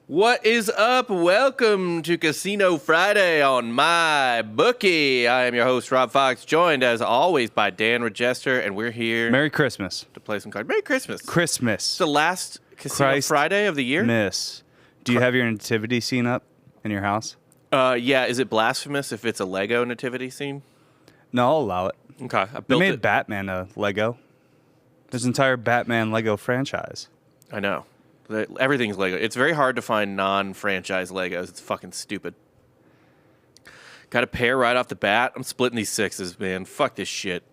What is up? Welcome to Casino Friday on MyBookie. I am your host, Rob Fox, joined as always by Dan Regester, and we're here Merry Christmas. to play some cards. Merry Christmas. Christmas. It's the last Casino Friday of the year? Miss. Do you have your nativity scene up in your house? Yeah. Is it blasphemous if it's a Lego nativity scene? No, I'll allow it. Okay. I They built made it. Batman a Lego. There's an entire Batman Lego franchise. I know. Everything's Lego. It's very hard to find non-franchise Legos. It's fucking stupid. Got a pair right off the bat. I'm splitting these sixes, man. Fuck this shit.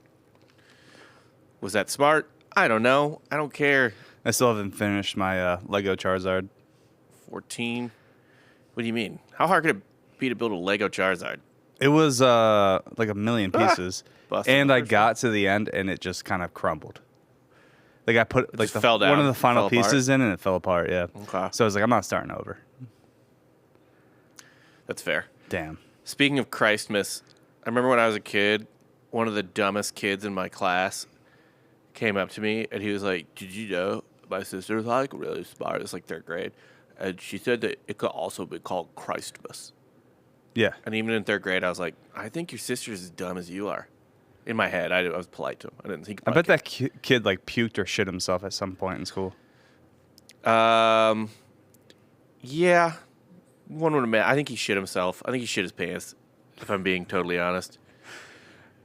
Was that smart? I don't know. I don't care. I still haven't finished my Lego Charizard. 14. What do you mean? How hard could it be to build a Lego Charizard? It was like a million pieces. Busted And I numbers. got to the end and it just kind of crumbled. Like I put like just fell down, one of the final fell apart? pieces in and it fell apart, yeah. Okay. So I was like, I'm not starting over. That's fair. Damn. Speaking of Christmas, I remember when I was a kid, one of the dumbest kids in my class came up to me and he was like, "Did you know my sister's like really smart? It's like third grade. And she said that it could also be called Christmas." Yeah. And even in third grade, I was like, "I think your sister's as dumb as you are." In my head, I was polite to him. I didn't think. I bet that kid like puked or shit himself at some point in school. Yeah, one would imagine. I think he shit himself. I think he shit his pants. If I'm being totally honest.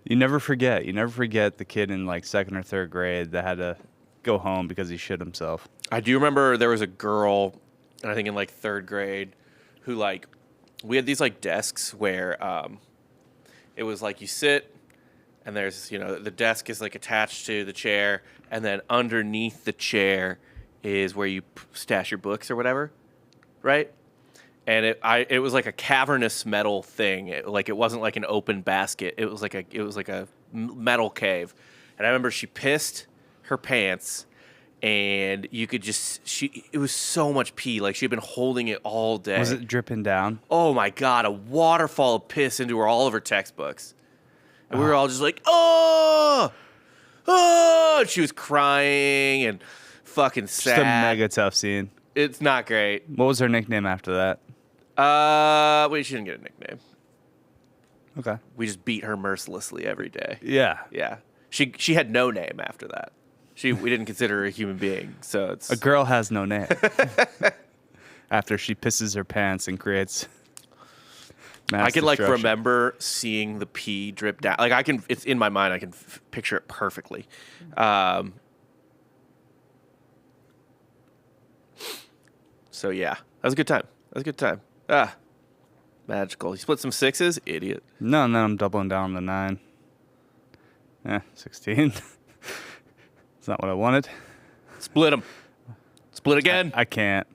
You never forget. You never forget the kid in like second or third grade that had to go home because he shit himself. I do remember there was a girl, I think in like third grade, who like, we had these like desks where it was like you sit and there's, the desk is like attached to the chair and then underneath the chair is where you stash your books or whatever, right? And it was like a cavernous metal thing. It wasn't like an open basket. It was like a metal cave. And I remember she pissed her pants and you could it was so much pee. Like she'd been holding it all day. Was it dripping down? Oh my God, a waterfall of piss into all of her textbooks. And we were all just like, oh! And she was crying and fucking sad. Just a mega tough scene. It's not great. What was her nickname after that? Wait, she didn't get a nickname. Okay. We just beat her mercilessly every day. Yeah. Yeah. She had no name after that. We didn't consider her a human being, so it's... A girl has no name. After she pisses her pants and creates mass I can destruction. remember seeing the pee drip down. Like it's in my mind. I can picture it perfectly. So yeah, that was a good time. Magical. You split some sixes, idiot. No, and then I'm doubling down on the 9. 16. It's not what I wanted. Split them. Split again. I can't.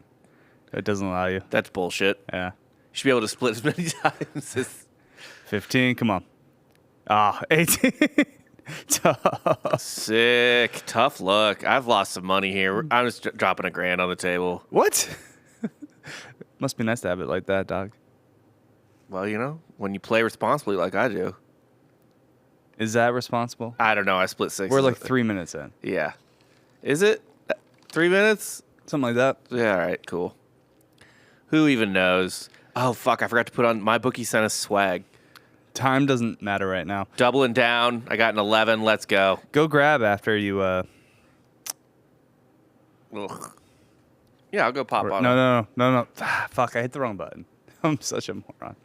It doesn't allow you. That's bullshit. Yeah. You should be able to split as many times as... 15, come on. 18. Tough. Sick. Tough luck. I've lost some money here. I'm just dropping $1,000 on the table. What? Must be nice to have it like that, dog. Well, when you play responsibly like I do. Is that responsible? I don't know. I split sixes. We're like 3 minutes in. Yeah. Is it 3 minutes? Something like that. Yeah, all right, cool. Who even knows? Oh, fuck. I forgot to put on... MyBookie sent us swag. Time doesn't matter right now. Doubling down. I got an 11. Let's go. Go grab after you... Ugh. Yeah, I'll go pop on it. No. Fuck, I hit the wrong button. I'm such a moron.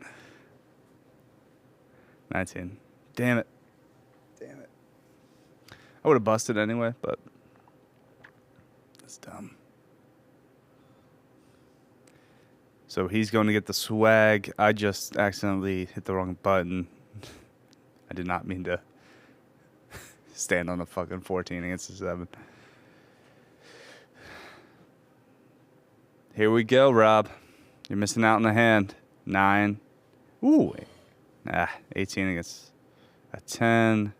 19. Damn it. I would have busted anyway, but that's dumb. So he's going to get the swag. I just accidentally hit the wrong button. I did not mean to stand on a fucking 14 against a 7. Here we go, Rob. You're missing out on a hand. 9. Ooh. 18 against a 10.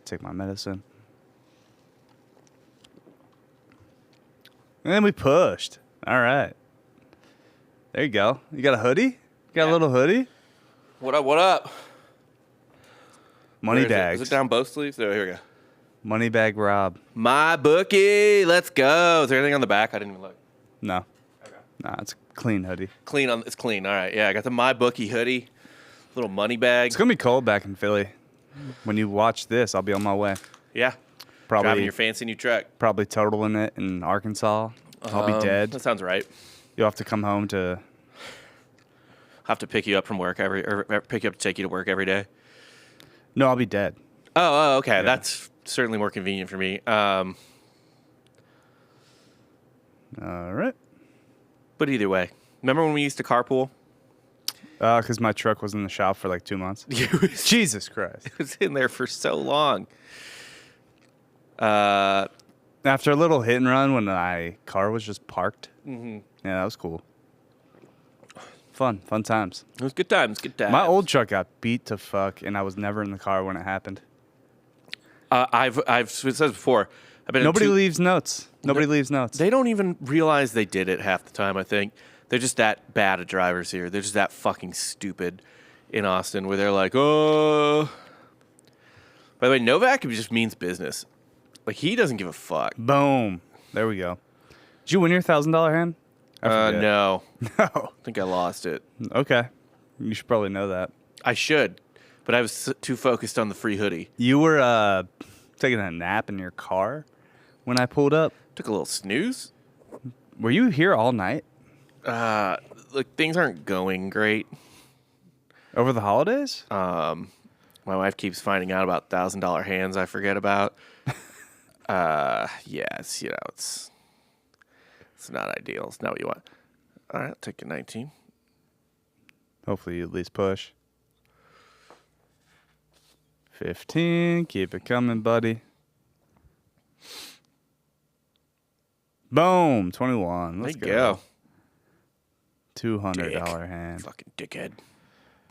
Take my medicine. And then we pushed. All right. There you go. You got a hoodie? You got a little hoodie? What up? Money Where bags. Is it down both sleeves? Oh, here we go. Money bag Rob. MyBookie. Let's go. Is there anything on the back? I didn't even look. No. Okay. Nah, it's Clean hoodie. It's clean. All right. Yeah, I got the MyBookie hoodie, little money bag. It's gonna be cold back in Philly. When you watch this, I'll be on my way. Yeah. Probably Driving your fancy new truck. Probably totaling it in Arkansas. I'll be dead. That sounds right. You'll have to come home to. Have to pick you up from work or pick you up to take you to work every day. No, I'll be dead. Oh, okay. Yeah. That's certainly more convenient for me. All right. But either way, remember when we used to carpool? Because my truck was in the shop for like 2 months. Jesus Christ. It was in there for so long. After a little hit and run when my car was just parked. Mm-hmm. Yeah, that was cool. Fun times. It was good times. My old truck got beat to fuck, and I was never in the car when it happened. I've said this before. Nobody leaves notes. Nobody leaves notes. They don't even realize they did it half the time, I think. They're just that bad at drivers here. They're just that fucking stupid in Austin where they're like, oh. By the way, Novak just means business. Like, he doesn't give a fuck. Boom. There we go. Did you win your $1,000 hand? No. No. I think I lost it. Okay. You should probably know that. I should, but I was too focused on the free hoodie. You were taking a nap in your car when I pulled up. Took a little snooze. Were you here all night? Look, things aren't going great. Over the holidays? My wife keeps finding out about $1,000 hands I forget about. Yeah, it's not ideal. It's not what you want. All right, I'll take a 19. Hopefully you at least push. 15. Keep it coming, buddy. Boom. 21. Let's go. $200 hand. Fucking dickhead.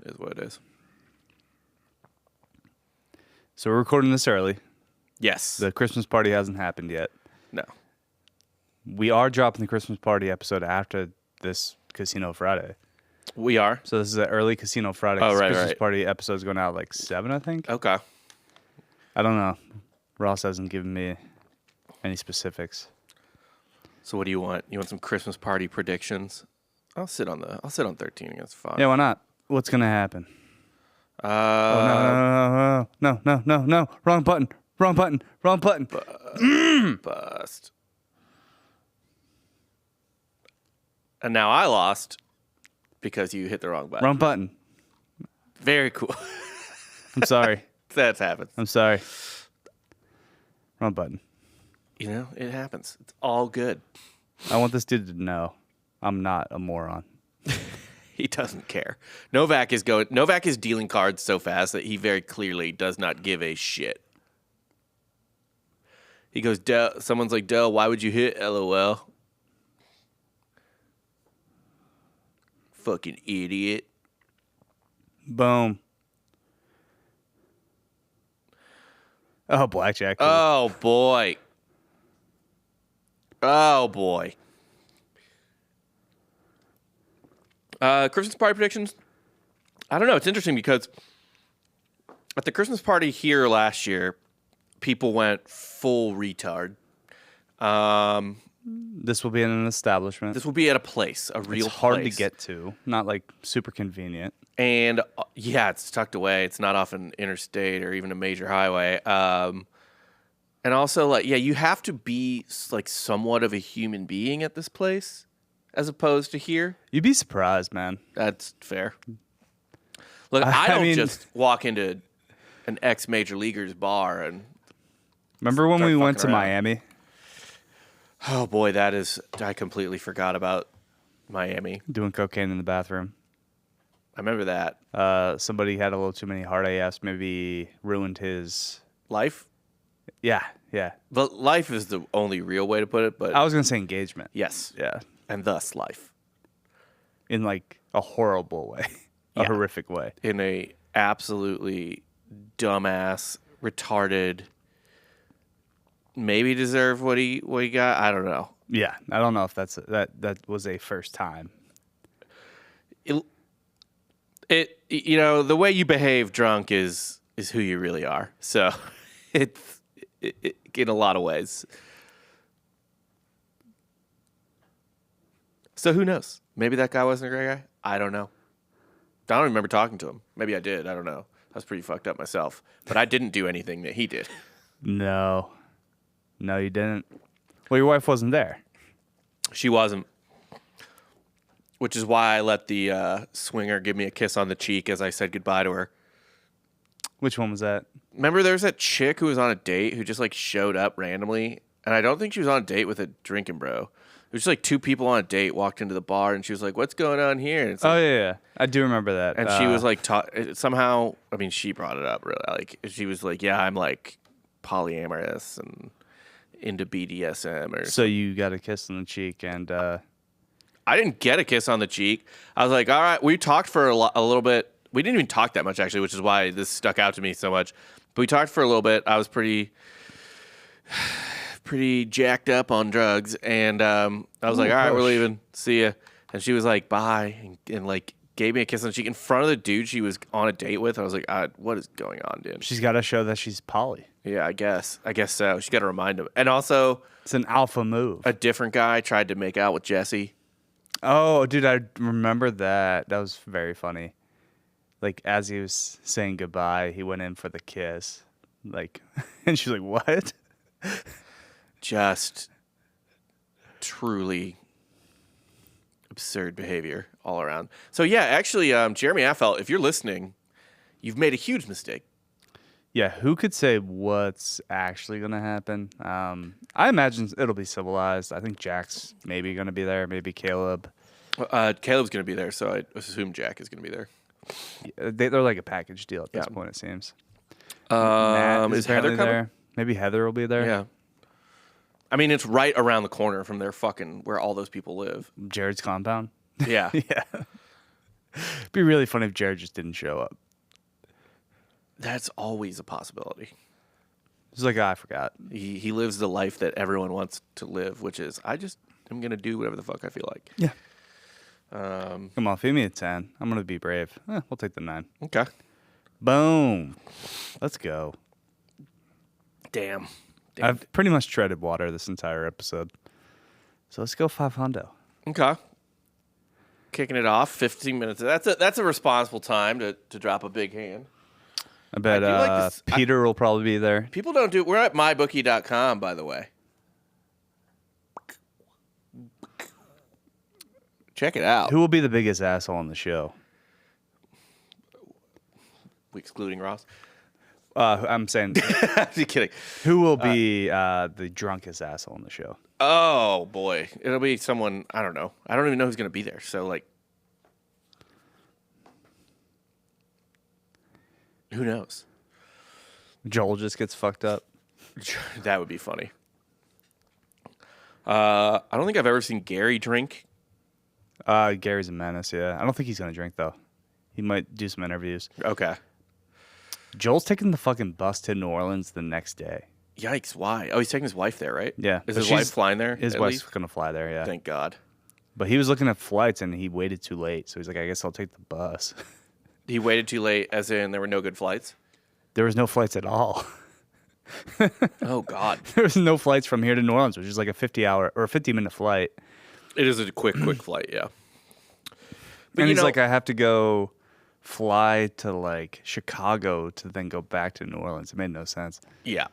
Is what it is. So we're recording this early. Yes. The Christmas party hasn't happened yet. No. We are dropping the Christmas party episode after this Casino Friday. We are. So this is an early Casino Friday. Oh, right, Christmas right. party episode's going out like 7, I think. Okay. I don't know. Ross hasn't given me any specifics. So what do you want? You want some Christmas party predictions? I'll sit on 13 against 5. Yeah, why not? What's gonna happen? Oh, no. Wrong button. Bust. And now I lost because you hit the wrong button. Wrong button. Very cool. I'm sorry. That's happened. I'm sorry. Wrong button. You know, it happens. It's all good. I want this dude to know I'm not a moron. He doesn't care. Novak is dealing cards so fast that he very clearly does not give a shit. He goes, someone's like, Dell, why would you hit LOL? Fucking idiot. Boom. Oh, blackjack. Oh, boy. Christmas party predictions? I don't know. It's interesting because at the Christmas party here last year, people went full retard. This will be in an establishment. This will be at a place, a real It's hard place. to get to. Not like super convenient. And yeah, it's tucked away. It's not off an interstate or even a major highway. And also, like, yeah, you have to be like somewhat of a human being at this place, as opposed to here. You'd be surprised, man. That's fair. Look, I don't just walk into an ex-major leaguer's bar and remember when start we went to fucking around. Miami? Oh boy, I completely forgot about Miami. Doing cocaine in the bathroom. I remember that. Somebody had a little too many hard AFs, maybe ruined his Life? Yeah. But life is the only real way to put it, but I was gonna say engagement. yes. Yeah. And thus life. In like a horrible way. A Yeah. horrific way. In a absolutely dumbass, retarded, maybe deserve what he got. I don't know. Yeah. I don't know if that was a first time. It you know, the way you behave drunk is who you really are. So it's in a lot of ways. So who knows? Maybe that guy wasn't a great guy. I don't know. I don't remember talking to him. Maybe I did. I don't know. I was pretty fucked up myself. But I didn't do anything that he did. No, you didn't. Well, your wife wasn't there. She wasn't. Which is why I let the swinger give me a kiss on the cheek as I said goodbye to her. Which one was that? Remember there was that chick who was on a date who just like showed up randomly? And I don't think she was on a date with a drinking bro. It was just like two people on a date walked into the bar and she was like, "What's going on here?" And it's like, Oh, yeah. I do remember that. and she was like, somehow, I mean, she brought it up really. Like, she was like, "Yeah, I'm like polyamorous and into BDSM." Or So you got a kiss on the cheek and... I didn't get a kiss on the cheek. I was like, all right, we talked for a little bit. We didn't even talk that much, actually, which is why this stuck out to me so much. But we talked for a little bit. I was pretty jacked up on drugs. And I was like, all right, we're leaving. See ya. And she was like, bye. And like, gave me a kiss on the cheek in front of the dude she was on a date with. I was like, what is going on, dude? She's got to show that she's poly. Yeah, I guess so. She got to remind him. And also, It's an alpha move. a different guy tried to make out with Jesse. Oh, dude, I remember that. That was very funny. Like, as he was saying goodbye, he went in for the kiss. Like, and she's like, what? Just truly absurd behavior all around. So, yeah, actually, Jeremy Affel, if you're listening, you've made a huge mistake. Yeah, who could say what's actually going to happen? I imagine it'll be civilized. I think Jack's maybe going to be there, maybe Caleb. Caleb's going to be there, so I assume Jack is going to be there. They're like a package deal at this point, it seems. Is Heather coming? there? Maybe Heather will be there. Yeah. I mean, it's right around the corner from their fucking, where all those people live. Jared's compound. Yeah. Yeah. It'd be really funny if Jared just didn't show up. That's always a possibility. He's like, I forgot. He lives the life that everyone wants to live, which is, I'm going to do whatever the fuck I feel like. Yeah. Come on, feed me a 10. I'm going to be brave. We'll take the 9. Okay. Boom. Let's go. Damn. I've pretty much treaded water this entire episode. So let's go 500. Okay. Kicking it off, 15 minutes. That's a responsible time to drop a big hand. I bet I do like this. Peter will probably be there. People don't do. We're at MyBookie.com, by the way. Check it out. Who will be the biggest asshole on the show? Excluding Ross. I'm saying, Just kidding. who will be the drunkest asshole on the show? Oh boy, it'll be someone. I don't know. I don't even know who's gonna be there. So like, who knows? Joel just gets fucked up. That would be funny. I don't think I've ever seen Gary drink. Gary's a menace, yeah. I don't think he's going to drink, though. He might do some interviews. Okay. Joel's taking the fucking bus to New Orleans the next day. Yikes! Why? Oh, he's taking his wife there, right? Yeah. Is his wife flying there? His at wife's least? going to fly there, yeah. Thank God. But he was looking at flights, and he waited too late. So he's like, I guess I'll take the bus. He waited too late, as in there were no good flights. There was no flights at all. Oh God! There was no flights from here to New Orleans, which is like a 50-hour or a 50-minute flight. It is a quick flight, yeah. But And he's like, I have to go fly to like Chicago to then go back to New Orleans. It made no sense. Yeah.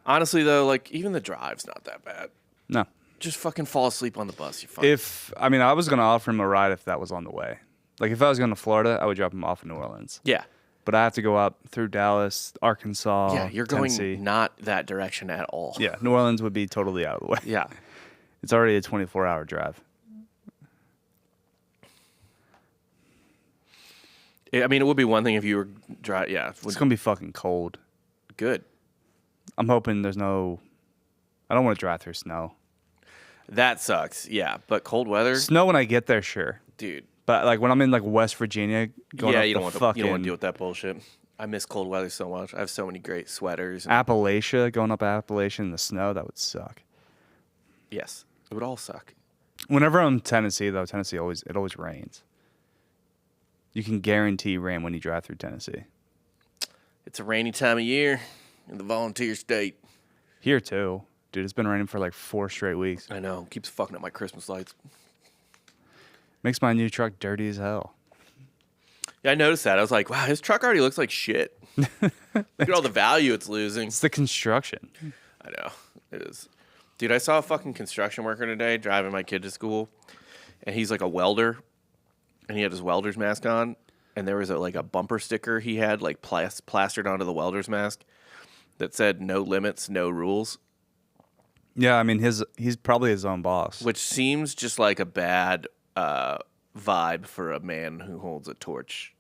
Honestly, though, like even the drive's not that bad. No. Just fucking fall asleep on the bus. You're fine. I was going to offer him a ride if that was on the way. Like if I was going to Florida, I would drop him off in New Orleans. Yeah. But I have to go up through Dallas, Arkansas, Yeah, you're Tennessee. going not that direction at all. Yeah, New Orleans would be totally out of the way. Yeah. It's already a 24-hour drive. I mean, it would be one thing if you were dry. Yeah. It's going to be fucking cold. Good. I'm hoping there's no... I don't want to drive through snow. That sucks. Yeah. But cold weather, Snow when I get there, sure. dude. But like when I'm in like West Virginia, going Yeah, up you don't the want to. fucking You don't want to deal with that bullshit. I miss cold weather so much. I have so many great sweaters. And Appalachia, going up Appalachia in the snow, that would suck. yes, it would all suck. Whenever I'm in Tennessee, though, it always rains. You can guarantee rain when you drive through Tennessee. It's a rainy time of year in the volunteer state. Here too, dude. It's been raining for like 4 straight weeks. I know. Keeps fucking up my Christmas lights. Makes my new truck dirty as hell. Yeah, I noticed that. I was like, wow, his truck already looks like shit. Look at all the value it's losing. It's the construction. I know. It is. Dude, I saw a fucking construction worker today driving my kid to school, and he's like a welder, and he had his welder's mask on, and there was a bumper sticker he had like plastered onto the welder's mask that said "No limits, no rules," Yeah, I mean he's probably his own boss. which seems just like a bad vibe for a man who holds a torch,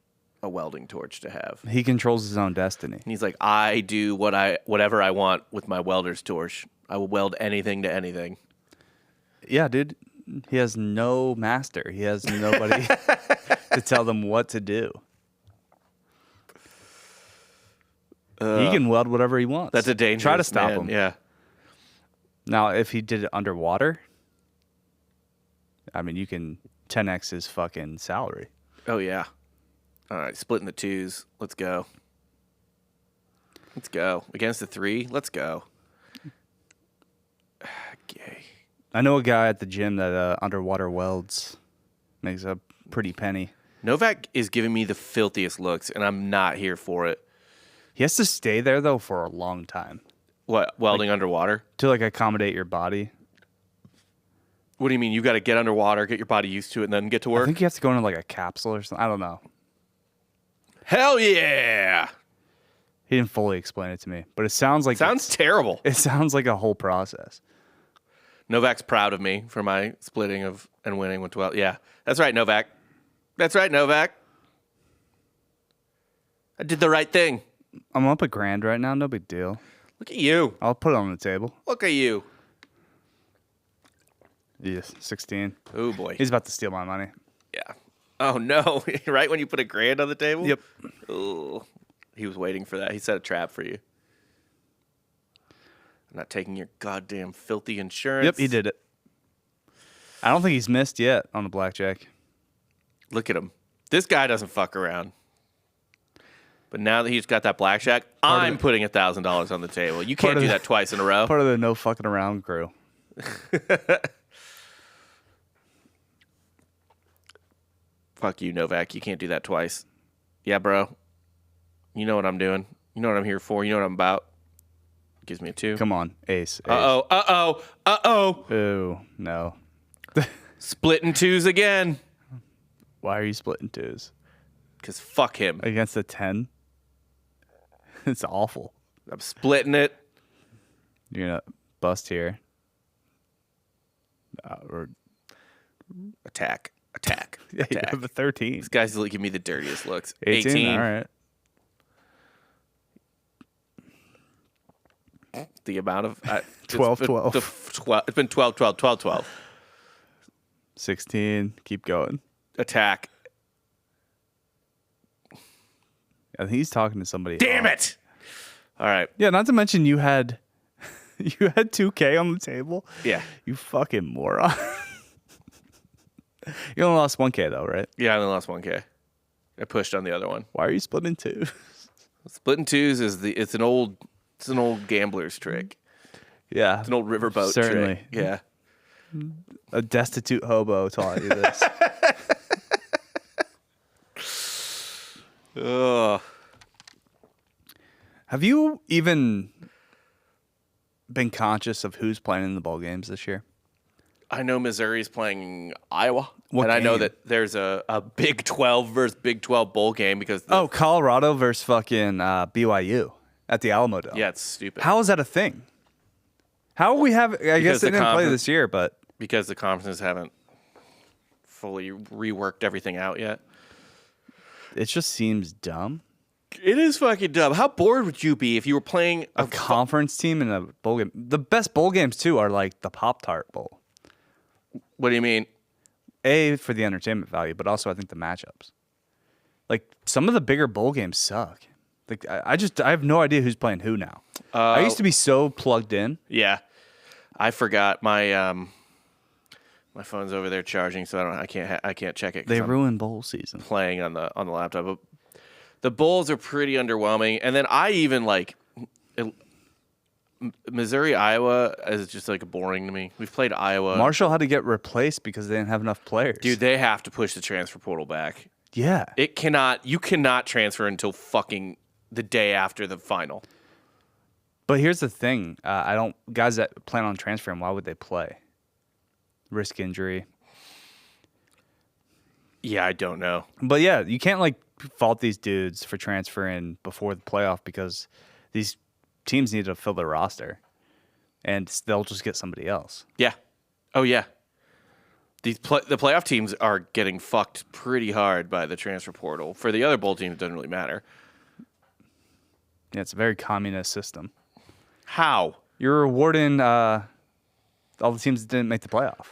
a welding torch, to have. He controls his own destiny. And he's like, I do whatever I want with my welder's torch. I will weld anything to anything. Yeah, dude. He has no master. He has nobody to tell them what to do. He can weld whatever he wants. That's a dangerous Try to stop man. him. Yeah. Now, if he did it underwater, I mean, you can 10x his fucking salary. Oh, yeah. All right, splitting the twos. Let's go. Let's go. Against the three. Let's go. Gay. I know a guy at the gym that underwater welds. Makes a pretty penny. Novak is giving me the filthiest looks, and I'm not here for it. He has to stay there, though, for a long time. What, welding underwater? To, accommodate your body. What do you mean? You got to get underwater, get your body used to it, and then get to I work? think you have to go into, a capsule or something. I don't know. Hell yeah! He didn't fully explain it to me. But it sounds like... Sounds terrible. It sounds like a whole process. Novak's proud of me for my splitting of and winning with 12. Yeah, that's right, Novak. That's right, Novak. I did the right thing. I'm up $1,000 right now. No big deal. Look at you. I'll put it on the table. Look at you. Yes, 16. Oh, boy. He's about to steal my money. Yeah. Oh, no. Right when you put $1,000 on the table? Yep. Oh, he was waiting for that. He set a trap for you. I'm not taking your goddamn filthy insurance. Yep, he did it. I don't think he's missed yet on the blackjack. Look at him. This guy doesn't fuck around. But now that he's got that blackjack, I'm putting $1,000 on the table. You can't do that twice in a row. Part of the no fucking around crew. Fuck you, Novak. You can't do that twice. Yeah, bro. You know what I'm doing. You know what I'm here for. You know what I'm about. Gives me a 2. Come on, ace. Uh-oh, uh-oh, uh-oh. Ooh, no. Splitting twos again. Why are you splitting twos? Because fuck him. Against a 10? It's awful. I'm splitting it. You're going to bust here. Or Attack. Attack. yeah, you Attack. have a 13. These guys give me the dirtiest looks. 18? All right. The amount of... 12, 12. It's been 12, 12, 12, 12. 16. Keep going. Attack. I think he's talking to somebody. Damn it! All right. Yeah, not to mention you had 2K on the table. Yeah. You fucking moron. You only lost 1K though, right? Yeah, I only lost 1K. I pushed on the other one. Why are you splitting two? Splitting twos is it's an old gambler's trick. Yeah. It's an old riverboat Certainly. trick. Yeah. A destitute hobo taught you this. Ugh. Have you even been conscious of who's playing in the bowl games this year? I know Missouri's playing Iowa. What and I know game? that there's a Big 12 versus Big 12 bowl game because... Colorado versus fucking BYU at the Alamo Dome. Yeah, it's stupid. How is that a thing? How we have... I guess they didn't play this year, but... Because the conferences haven't fully reworked everything out yet. It just seems dumb. It is fucking dumb. How bored would you be if you were playing A conference team in a bowl game. The best bowl games, too, are like the Pop-Tart Bowl. What do you mean? A, for the entertainment value, but also I think the matchups. Like, some of the bigger bowl games suck. Like, I have no idea who's playing who now. I used to be so plugged in. Yeah. I forgot my my phone's over there charging, so I can't check it. They ruined bowl season. Playing on the laptop. But the bowls are pretty underwhelming, and then I even Missouri, Iowa is just like boring to me. We've played Iowa. Marshall had to get replaced because they didn't have enough players. Dude, they have to push the transfer portal back. Yeah. You cannot transfer until fucking the day after the final. But here's the thing. Guys that plan on transferring, why would they play? Risk injury. Yeah, I don't know. But yeah, you can't like fault these dudes for transferring before the playoff because these teams need to fill their roster, and they'll just get somebody else. Yeah. Oh yeah. The playoff teams are getting fucked pretty hard by the transfer portal. For the other bowl teams, it doesn't really matter. Yeah, it's a very communist system. How? You're rewarding all the teams that didn't make the playoff.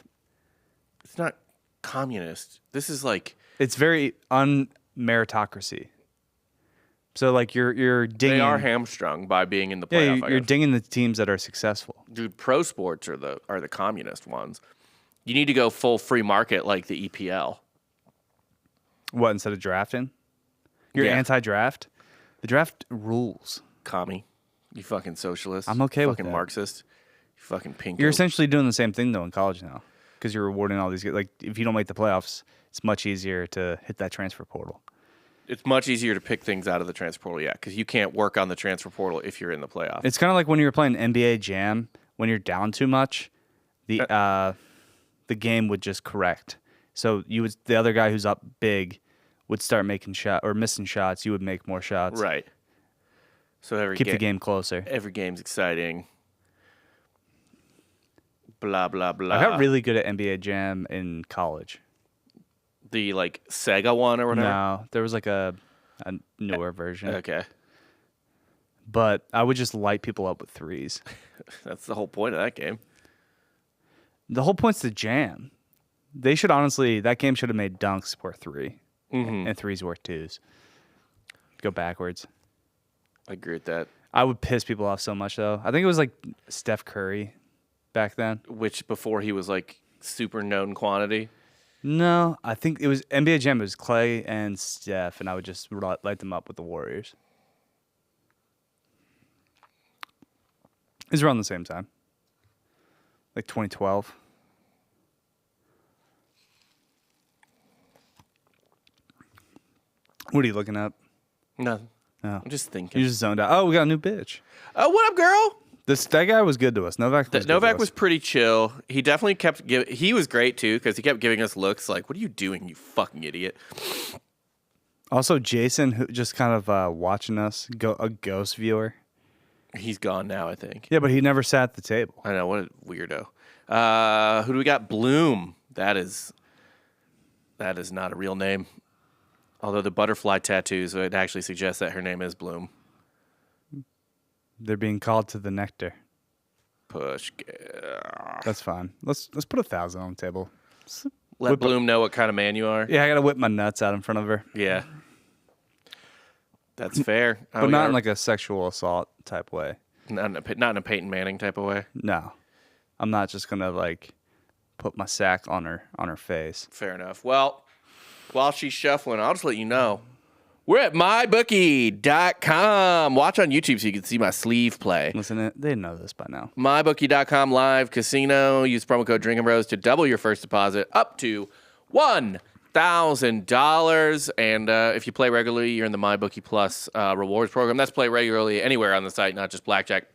It's not communist. This is like It's very unmeritocracy. So like you're dinging. they are hamstrung by being in the Yeah, playoff. you're dinging the teams that are successful. Dude, pro sports are the communist ones. You need to go full free market like the EPL. What, instead of drafting? You're Yeah. anti-draft? The draft rules. Commie. You fucking socialist. I'm okay with fucking that. Marxist. You fucking pink. You're essentially doing the same thing though in college now, because you're rewarding all these guys. Like if you don't make the playoffs, it's much easier to hit that transfer portal. It's much easier to pick things out of the transfer portal, yeah, because you can't work on the transfer portal if you're in the playoff. It's kind of like when you were playing NBA Jam. When you're down too much, the game would just correct. So the other guy who's up big would start making shot or missing shots. You would make more shots. Right. So Keep the game closer. Every game's exciting. Blah blah blah. I got really good at NBA Jam in college. The like Sega one or whatever. No, there was like a newer version. Okay. But I would just light people up with threes. That's the whole point of that game. The whole point's to jam. That game should have made dunks worth 3 and threes worth 2s. Go backwards. I agree with that. I would piss people off so much though. I think it was like Steph Curry back then. Which before he was like super known quantity. No, I think it was NBA Jam. It was Clay and Steph, and I would just light them up with the Warriors. It was around the same time, like 2012. What are you looking up? Nothing. No. I'm just thinking. You just zoned out. Oh, we got a new bitch. Oh, what up, girl? That guy was good to us. Novak was good Novak to us. was pretty chill. He definitely kept he was great too because he kept giving us looks like, "What are you doing, you fucking idiot?" Also, Jason, who just kind of watching us, a ghost viewer. He's gone now, I think. Yeah, but he never sat at the table. I know, what a weirdo. Who do we got? Bloom. That is not a real name. Although the butterfly tattoos would actually suggest that her name is Bloom. They're being called to the nectar. Push. That's fine. Let's put 1,000 on the table. Let Bloom know what kind of man you are. Yeah, I gotta whip my nuts out in front of her. Yeah. That's fair. But not in like a sexual assault type way. Not in a Peyton Manning type of way. No. I'm not just gonna like put my sack on her face. Fair enough. Well, while she's shuffling, I'll just let you know. We're at MyBookie.com. Watch on YouTube so you can see my sleeve play. Listen, they know this by now. MyBookie.com live casino. Use promo code Drinking Bros to double your first deposit up to $1,000. And if you play regularly, you're in the MyBookie Plus rewards program. That's play regularly anywhere on the site, not just blackjack.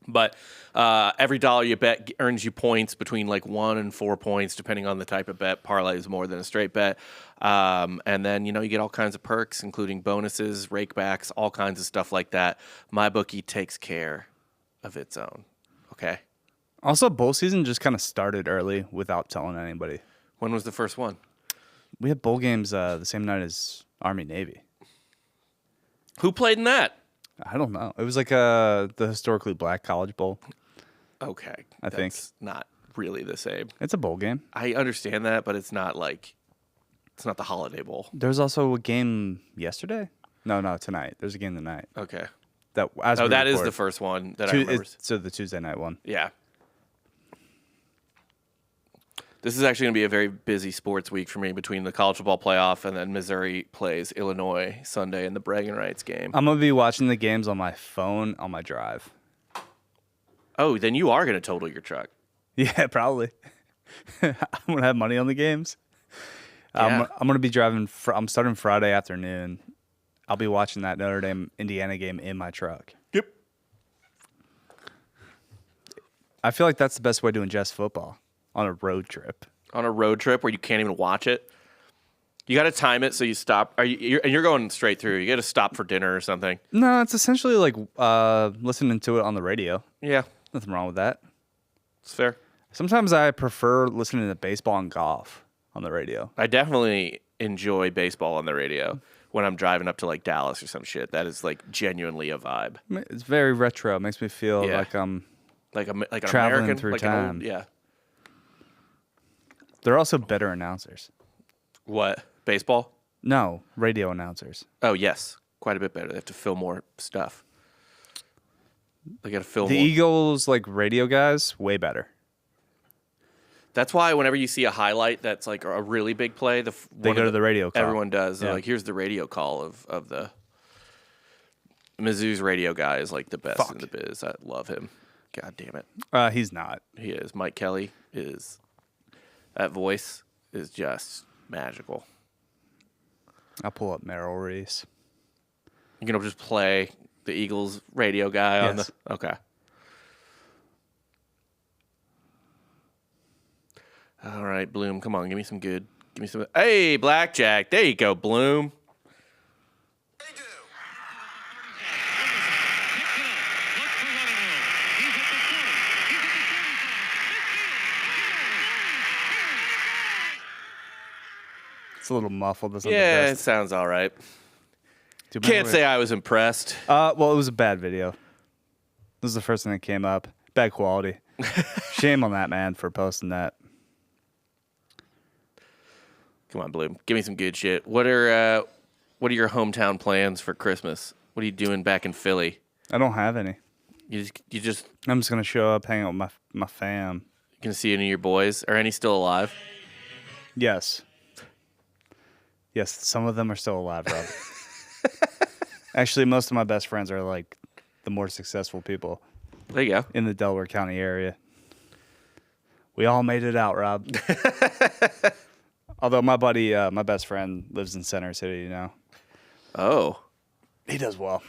But every dollar you bet earns you points between like 1 and 4 points, depending on the type of bet. Parlay is more than a straight bet. And then, you get all kinds of perks, including bonuses, rakebacks, all kinds of stuff like that. MyBookie takes care of its own. Okay? Also, bowl season just kind of started early without telling anybody. When was the first one? We had bowl games the same night as Army-Navy. Who played in that? I don't know. It was like the historically black college bowl. Okay. I think. That's not really the same. It's a bowl game. I understand that, but it's not the Holiday Bowl. There was also a game yesterday? No, tonight. There's a game tonight. Okay. That is the first one that I remember. So the Tuesday night one. Yeah. This is actually going to be a very busy sports week for me between the college football playoff and then Missouri plays Illinois Sunday in the bragging rights game. I'm going to be watching the games on my phone on my drive. Oh, then you are gonna total your truck. Yeah, probably. I'm gonna have money on the games. Yeah. I'm gonna be driving. I'm starting Friday afternoon. I'll be watching that Notre Dame Indiana game in my truck. Yep. I feel like that's the best way to ingest football on a road trip. On a road trip where you can't even watch it. You got to time it so you stop. And you're going straight through. You got to stop for dinner or something. No, it's essentially like listening to it on the radio. Yeah, Nothing wrong with that. it's fair. Sometimes I prefer listening to baseball and golf on the radio. I definitely enjoy baseball on the radio when I'm driving up to like Dallas or some shit. That is like genuinely a vibe. It's very retro. It makes me feel Yeah. like I'm Like an traveling American through like time. An old, yeah. They're also better announcers. What? Baseball? No, radio announcers. Oh, yes. Quite a bit better. They have to fill more stuff. They got to fill The more. Eagles, like radio guys, way better. That's why whenever you see a highlight that's like a really big play, They go to the radio call. Everyone does. They're Yeah. like, here's the radio call of the Mizzou's radio guy is like the best in the biz. I love him. God damn it. He's not. He is. Mike Kelly is. That voice is just magical. I'll pull up Merrill Reese. You're going to just play the Eagles radio guy on Yes. the. Okay. All right, Bloom. Come on. Give me some good. Give me some. Hey, blackjack. There you go, Bloom. It's a little muffled. That's not Yeah, the it best. sounds all right. Dude, Can't Merrill say I was impressed. Well, it was a bad video. This is the first thing that came up. Bad quality. Shame on that man for posting that. Come on, Bloom. Give me some good shit. What are your hometown plans for Christmas? What are you doing back in Philly? I don't have any. You just I'm just gonna show up, hang out with my fam. gonna see any of your boys? Are any still alive? Yes. Yes, some of them are still alive, Rob. Actually, most of my best friends are like the more successful people There you go. in the Delaware County area. We all made it out, Rob. Although my buddy, my best friend, lives in Center City now. Oh, He does well.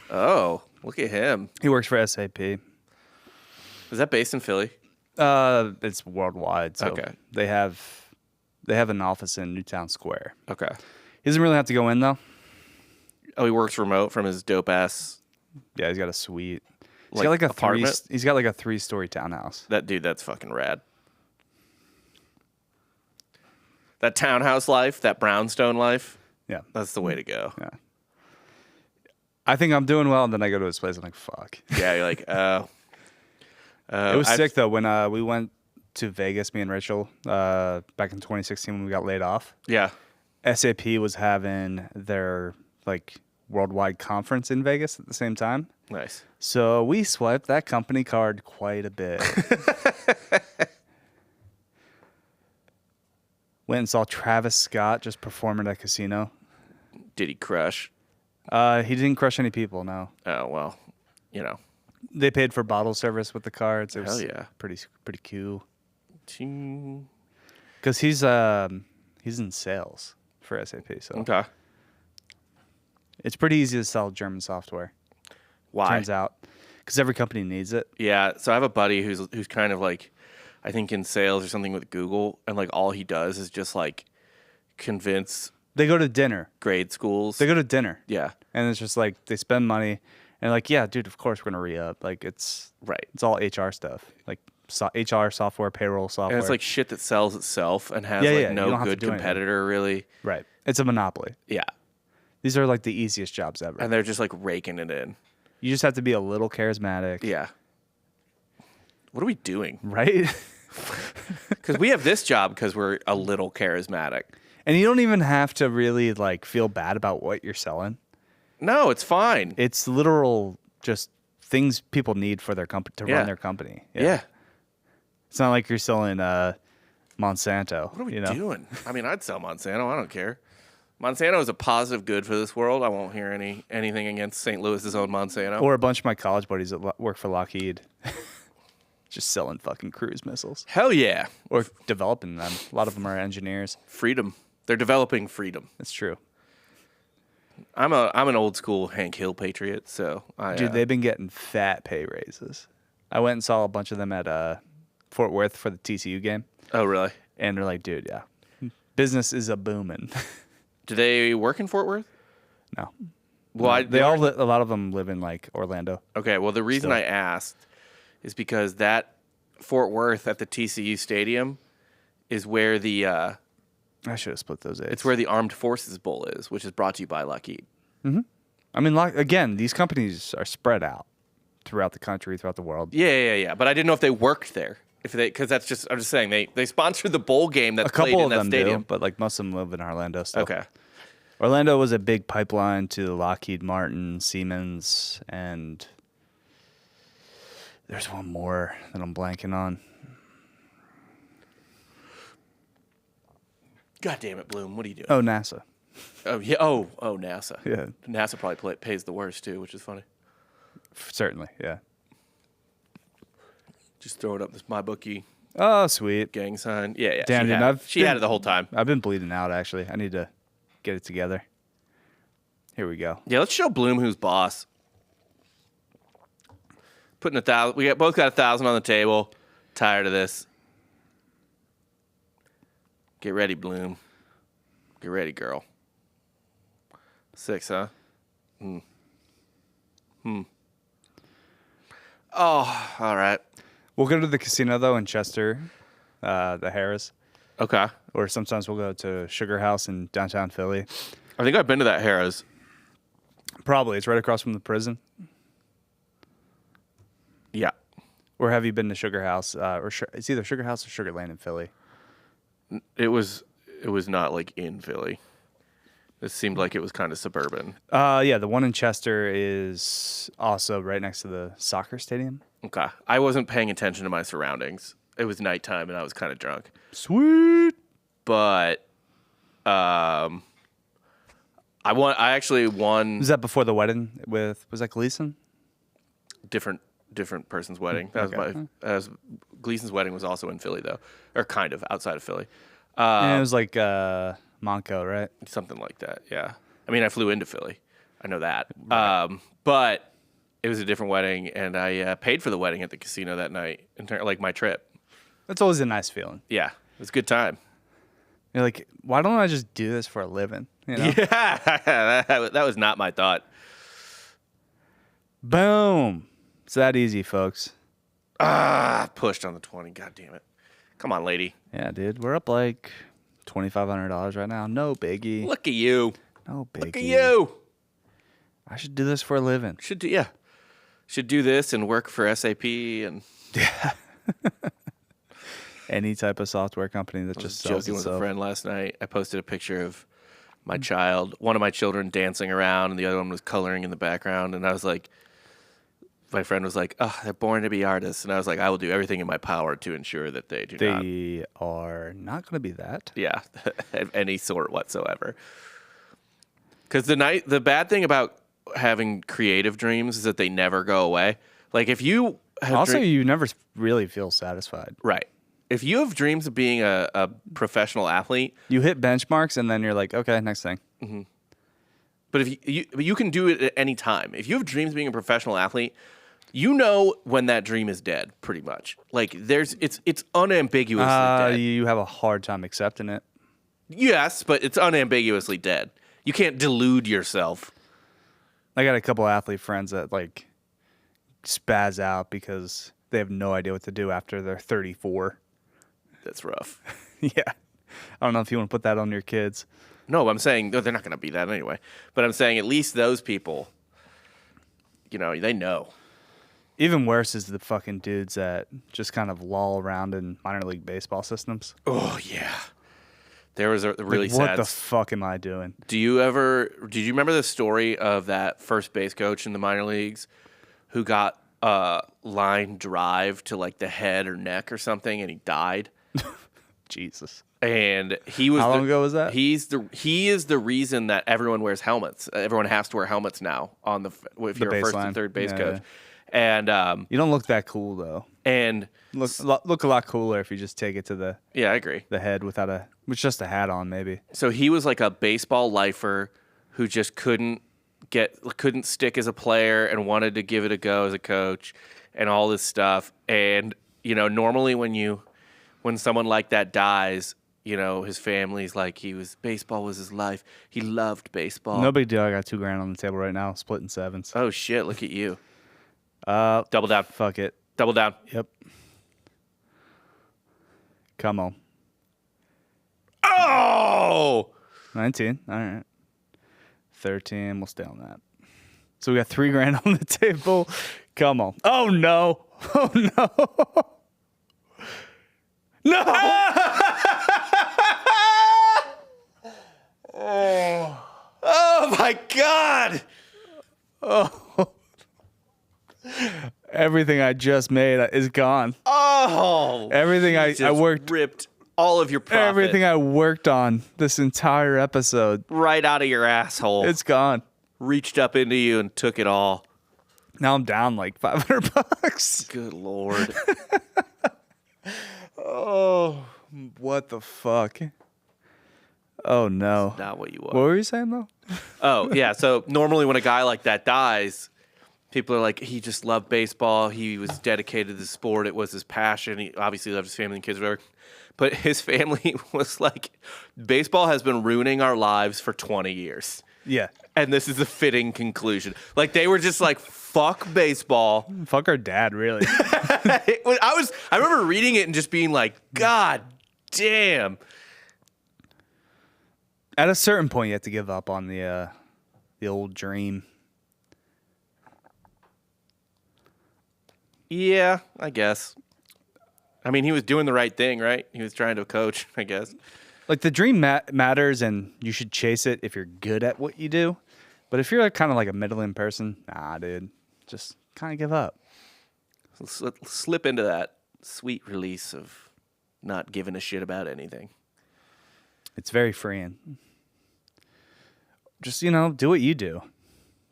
look at him. He works for SAP. Is that based in Philly? It's worldwide. So Okay. they have an office in Newtown Square. Okay. He doesn't really have to go in though. Oh, he works remote from his dope ass. Yeah, he's got a suite. He's Like, got like a apartment? He's got like a 3-story townhouse. That dude, that's fucking rad. That townhouse life, that brownstone life, Yeah, that's the way to go. yeah. I think I'm doing well, and then I go to his place. I'm like, fuck. Yeah, you're like, It was sick though when we went to Vegas, me and Rachel, back in 2016 when we got laid off. Yeah. SAP was having their like worldwide conference in Vegas at the same time. Nice. So we swiped that company card quite a bit. Went and saw Travis Scott just perform at a casino. Did he crush? He didn't crush any people, no. Oh, well, you know. They paid for bottle service with the cards. It was Hell yeah. pretty cool. Ching. Because he's in sales for SAP, so Okay. it's pretty easy to sell German software. Why? Turns out, because every company needs it. Yeah, so I have a buddy who's kind of like, I think in sales or something with Google, and like all he does is just like convince They go to dinner. grade schools. They go to dinner, Yeah, and it's just like they spend money, and like, yeah, dude, of course we're gonna re-up. Like it's right. all HR stuff, like HR software, payroll software. And it's like shit that sells itself and has Yeah, like yeah, you no don't have to good do anything. competitor really. right. It's a monopoly. Yeah, These are like the easiest jobs ever. and they're just like raking it in. You just have to be a little charismatic. Yeah. What are we doing? Right? Because we have this job because we're a little charismatic. And you don't even have to really like feel bad about what you're selling. No, it's fine. It's literal just things people need for their company to Yeah. run their company. Yeah. It's not like you're selling Monsanto. What are we you know? doing? I mean, I'd sell Monsanto. I don't care. Monsanto is a positive good for this world. I won't hear anything against St. Louis's own Monsanto. Or a bunch of my college buddies that work for Lockheed. just selling fucking cruise missiles Hell yeah. or developing them. A lot of them are engineers. Freedom. They're developing freedom. That's true. I'm an old school Hank Hill patriot, so Dude, they've been getting fat pay raises. I went and saw a bunch of them at Fort Worth for the TCU game. Oh, really? And they're like, dude, yeah, business is a booming. Do they work in Fort Worth? No. Well, No, a lot of them live in like Orlando. Okay, well, the reason I asked is because that Fort Worth at the TCU stadium is where the I should have split those eights. it's where the Armed Forces Bowl is, which is brought to you by Lockheed. I mean, again, these companies are spread out throughout the country, throughout the world. Yeah. But I didn't know if they worked there. Because I'm just saying they sponsored the bowl game that's A couple played in of that them stadium. do, but like most of them live in Orlando still. Okay. Orlando was a big pipeline to Lockheed Martin, Siemens, and there's one more that I'm blanking on. God damn it, Bloom! What are you doing? Oh, NASA. Oh yeah. Oh NASA. Yeah. NASA probably pays the worst too, which is funny. Certainly, yeah. Just throwing up this MyBookie Oh, sweet. gang sign. Yeah. Damn, dude, She had it the whole time. I've been bleeding out, actually. I need to get it together. Here we go. Yeah, let's show Bloom who's boss. Putting 1,000. We both got 1,000 on the table. Tired of this. Get ready, Bloom. Get ready, girl. 6, huh? Oh, all right. We'll go to the casino, though, in Chester, the Harris. Okay. Or sometimes we'll go to Sugar House in downtown Philly. I think I've been to that Harrah's. Probably. It's right across from the prison. Yeah. Or have you been to Sugar House? It's either Sugar House or Sugar Land in Philly. It was not like in Philly. It seemed like it was kind of suburban. Yeah, the one in Chester is also right next to the soccer stadium. Okay. I wasn't paying attention to my surroundings. It was nighttime and I was kind of drunk. Sweet. But I actually won Was that before the wedding was that Gleason? different person's wedding. That Okay. was Gleason's wedding was also in Philly though, or kind of outside of Philly. Yeah, it was like Monco, right? Something like that. Yeah. I mean, I flew into Philly. I know that. Right. But it was a different wedding, and I paid for the wedding at the casino that night, like my trip. That's always a nice feeling. Yeah, it was a good time. You're like, why don't I just do this for a living? You know? Yeah, that was not my thought. Boom. It's that easy, folks. Pushed on the 20. God damn it. Come on, lady. Yeah, dude. We're up like $2,500 right now. No biggie. Look at you. No biggie. Look at you. I should do this for a living. Should do this and work for SAP and Any type of software company that I was just sells joking with itself. a friend last night. I posted a picture of my child, one of my children dancing around, and the other one was coloring in the background. And I was like, my friend was like, "Oh, they're born to be artists," and I was like, "I will do everything in my power to ensure that they do not." They are not going to be that. Yeah, of any sort whatsoever. Because the bad thing about having creative dreams is that they never go away. Like if you have Also, you never really feel satisfied. right. If you have dreams of being a professional athlete, You hit benchmarks and then you're like, okay, next thing. but if you can do it at any time. If you have dreams of being a professional athlete, you know when that dream is dead, pretty much. Like it's unambiguously dead. You have a hard time accepting it. Yes, but it's unambiguously dead. You can't delude yourself. I got a couple athlete friends that like spaz out because they have no idea what to do after they're 34. That's rough. Yeah. I don't know if you want to put that on your kids. No, I'm saying they're not going to be that anyway. But I'm saying at least those people, they know. Even worse is the fucking dudes that just kind of loll around in minor league baseball systems. Oh, yeah. There was a really Like, what sad. the fuck am I doing? Did you remember the story of that first base coach in the minor leagues who got a line drive to like the head or neck or something and he died? Jesus. And he was How long ago was that? He is the reason that everyone wears helmets. Everyone has to wear helmets now if you're a first baseline. and third base Yeah, coach. And You don't look that cool though. And look a lot cooler if you just take it to the yeah, I agree. the head with just a hat on, maybe. So he was like a baseball lifer who just couldn't stick as a player and wanted to give it a go as a coach and all this stuff. And, normally when someone like that dies, his family's like, baseball was his life. He loved baseball. No big deal. I got $2,000 on the table right now, splitting sevens. Oh shit, look at you. Double down. Fuck it. Double down. Yep. Come on. Oh! 19. All right. 13. We'll stay on that. So we got $3,000 on the table. Come on. Oh no. Oh no. No. Oh my God. Oh. Everything I just made is gone. Oh. Everything I worked ripped all of your profit. Everything I worked on this entire episode right out of your asshole. It's gone. Reached up into you and took it all. Now I'm down like $500. Good Lord. Oh, what the fuck? Oh no. That's not what you want. What were you saying though? Oh, yeah. So normally when a guy like that dies, people are like, he just loved baseball. He was dedicated to the sport. It was his passion. He obviously loved his family and kids, whatever. But his family was like, baseball has been ruining our lives for 20 years. Yeah. And this is a fitting conclusion. Like, they were just like, fuck baseball. Fuck our dad, really. I remember reading it and just being like, God damn. At a certain point, you have to give up on the old dream. Yeah, I guess. I mean, he was doing the right thing, right? He was trying to coach, I guess. Like, the dream matters, and you should chase it if you're good at what you do. But if you're kind of like a middling person, nah, dude, just kind of give up. Slip into that sweet release of not giving a shit about anything. It's very freeing. Just, do what you do.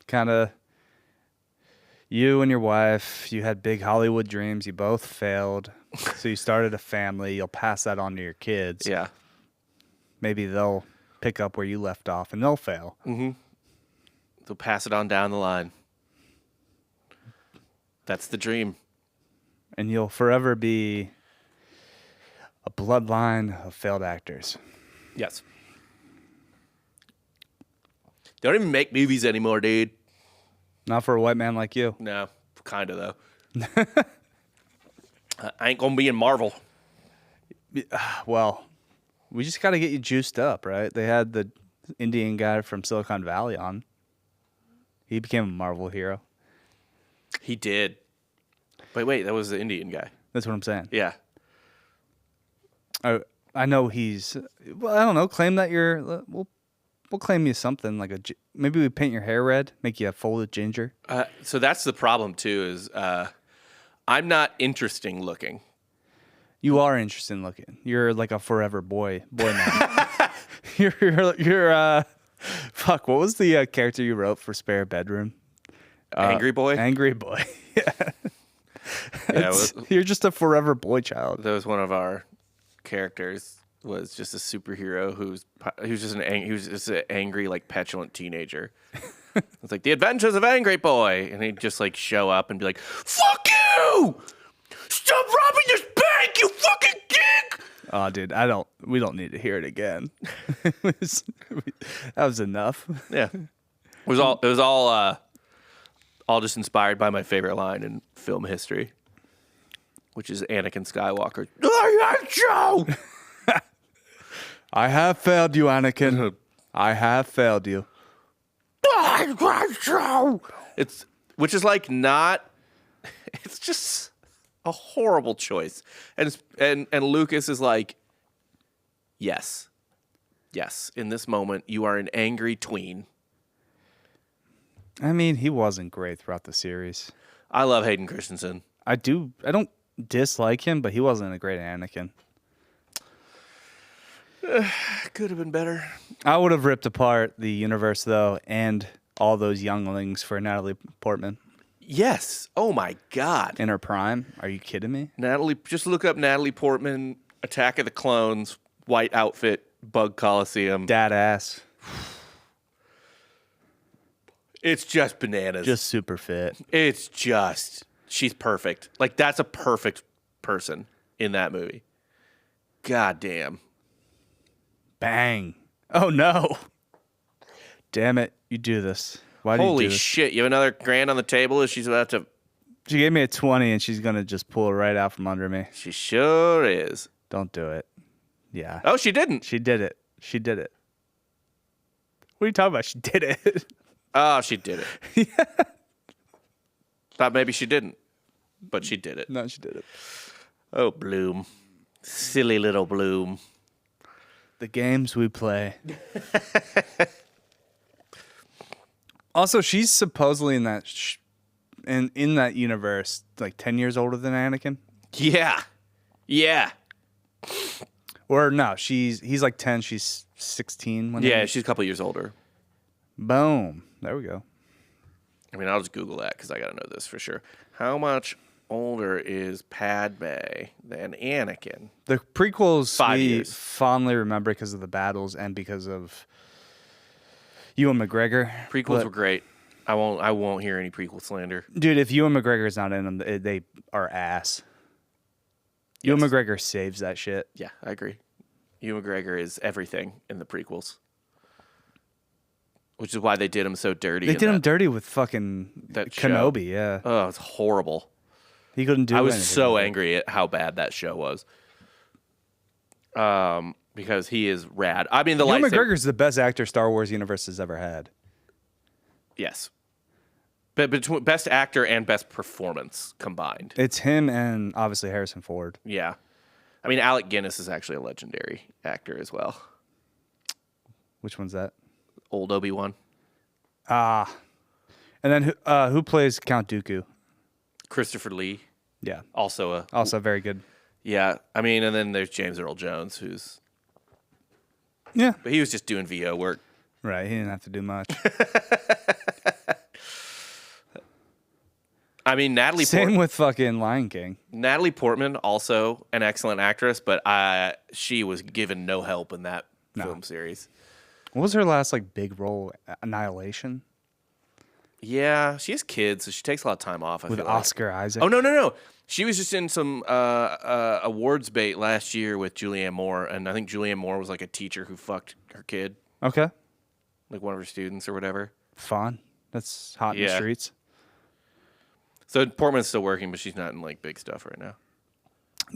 Kind of, you and your wife, you had big Hollywood dreams. You both failed. So you started a family. You'll pass that on to your kids. Yeah. Maybe they'll pick up where you left off and they'll fail. Mm-hmm. They'll pass it on down the line. That's the dream. And you'll forever be a bloodline of failed actors. Yes. They don't even make movies anymore, dude. Not for a white man like you. No, kind of, though. I ain't going to be in Marvel. Well, we just got to get you juiced up, right? They had the Indian guy from Silicon Valley on. He became a Marvel hero. He did. Wait, that was the Indian guy. That's what I'm saying. Yeah. I know he's. Well, I don't know. Claim that you're. We'll claim you something like maybe we paint your hair red, make you a folded ginger. So that's the problem too. Is I'm not interesting looking. You are interesting looking. You're like a forever boy man. you're fuck. What was the character you wrote for Spare Bedroom? Angry Boy. Angry Boy. Yeah. You're just a forever boy child. That was one of our characters. Was just a superhero he was just an angry, like, petulant teenager. It's like the Adventures of Angry Boy, and he'd just like show up and be like, "Fuck you! Stop robbing this bank, you fucking dick!" Oh, dude, we don't need to hear it again. That was enough. Yeah, it was all just inspired by my favorite line in film history, which is Anakin Skywalker. I hate you. I have failed you, Anakin. I have failed you. Which is like not. It's just a horrible choice, and Lucas is like, yes. In this moment, you are an angry tween. I mean, he wasn't great throughout the series. I love Hayden Christensen. I don't dislike him, but he wasn't a great Anakin. Could have been better. I would have ripped apart the universe, though, and all those younglings for Natalie Portman. Yes. Oh my God. In her prime? Are you kidding me? Just look up Natalie Portman, Attack of the Clones, white outfit, Bug Coliseum. Dad ass. It's just bananas. Just super fit. She's perfect. Like, that's a perfect person in that movie. God damn. Bang. Oh, no. Damn it. You do this. Why do you do Holy this? shit. You have another grand on the table as she's about to... She gave me a 20 and she's going to just pull it right out from under me. She sure is. Don't do it. Yeah. Oh, she didn't. She did it. She did it. What are you talking about? She did it. Oh, she did it. Yeah. Thought maybe she didn't, but she did it. No, she did it. Oh, Bloom. Silly little Bloom. The games we play. Also, she's supposedly in that in that universe like 10 years older than Anakin. Yeah. Yeah. Or no, he's like 10, she's 16 Yeah, she's a couple years older. Boom. There we go. I mean, I'll just Google that because I got to know this for sure. How much older is Padme than Anakin? The prequels 5 we years. fondly remember because of the battles and because of Ewan McGregor. Prequels were great. I won't hear any prequel slander. Dude, if Ewan McGregor's not in them, they are ass. Ewan McGregor saves that shit. Yeah, I agree. Ewan McGregor is everything in the prequels, which is why they did him so dirty. They did him dirty with fucking that Kenobi, yeah. Oh, it's horrible. He couldn't do I was anything so with it. angry at how bad that show was. Because he is rad. I mean, Ewan McGregor's the best actor Star Wars universe has ever had. Yes. But between best actor and best performance combined. It's him and obviously Harrison Ford. Yeah. I mean, Alec Guinness is actually a legendary actor as well. Which one's that? Old Obi-Wan. And then who plays Count Dooku? Christopher Lee. Yeah. Also very good. Yeah. I mean, and then there's James Earl Jones, who's... Yeah. But he was just doing VO work. Right. He didn't have to do much. I mean, Same with fucking Lion King. Natalie Portman, also an excellent actress, but she was given no help in that film series. What was her last like big role? Annihilation? Yeah, she has kids, so she takes a lot of time off. With Oscar Isaac? Oh, no. She was just in some awards bait last year with Julianne Moore, and I think Julianne Moore was like a teacher who fucked her kid. Okay. Like one of her students or whatever. Fun. That's hot in the streets. So Portman's still working, but she's not in like big stuff right now.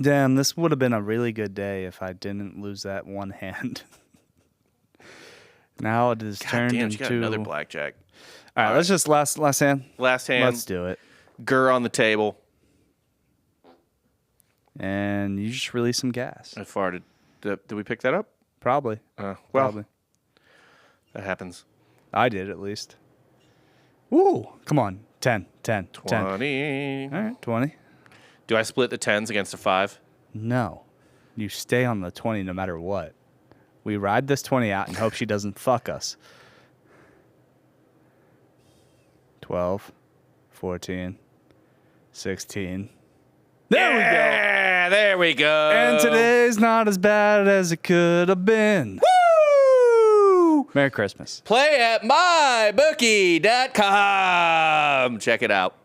Damn, this would have been a really good day if I didn't lose that one hand. Now it is turned Damn, into... she got another blackjack. All right, let's just last hand. Last hand. Let's do it. Gur on the table. And you just release some gas. I farted. Did we pick that up? Probably. Well, Probably. That happens. I did at least. Woo! Come on. 10, 10, 10. 20. All right, 20. Do I split the 10s against a 5? No. You stay on the 20 no matter what. We ride this 20 out and hope she doesn't fuck us. 12, 14, 16. There we go. Yeah, there we go. And today's not as bad as it could have been. Woo! Merry Christmas. Play at mybookie.com. Check it out.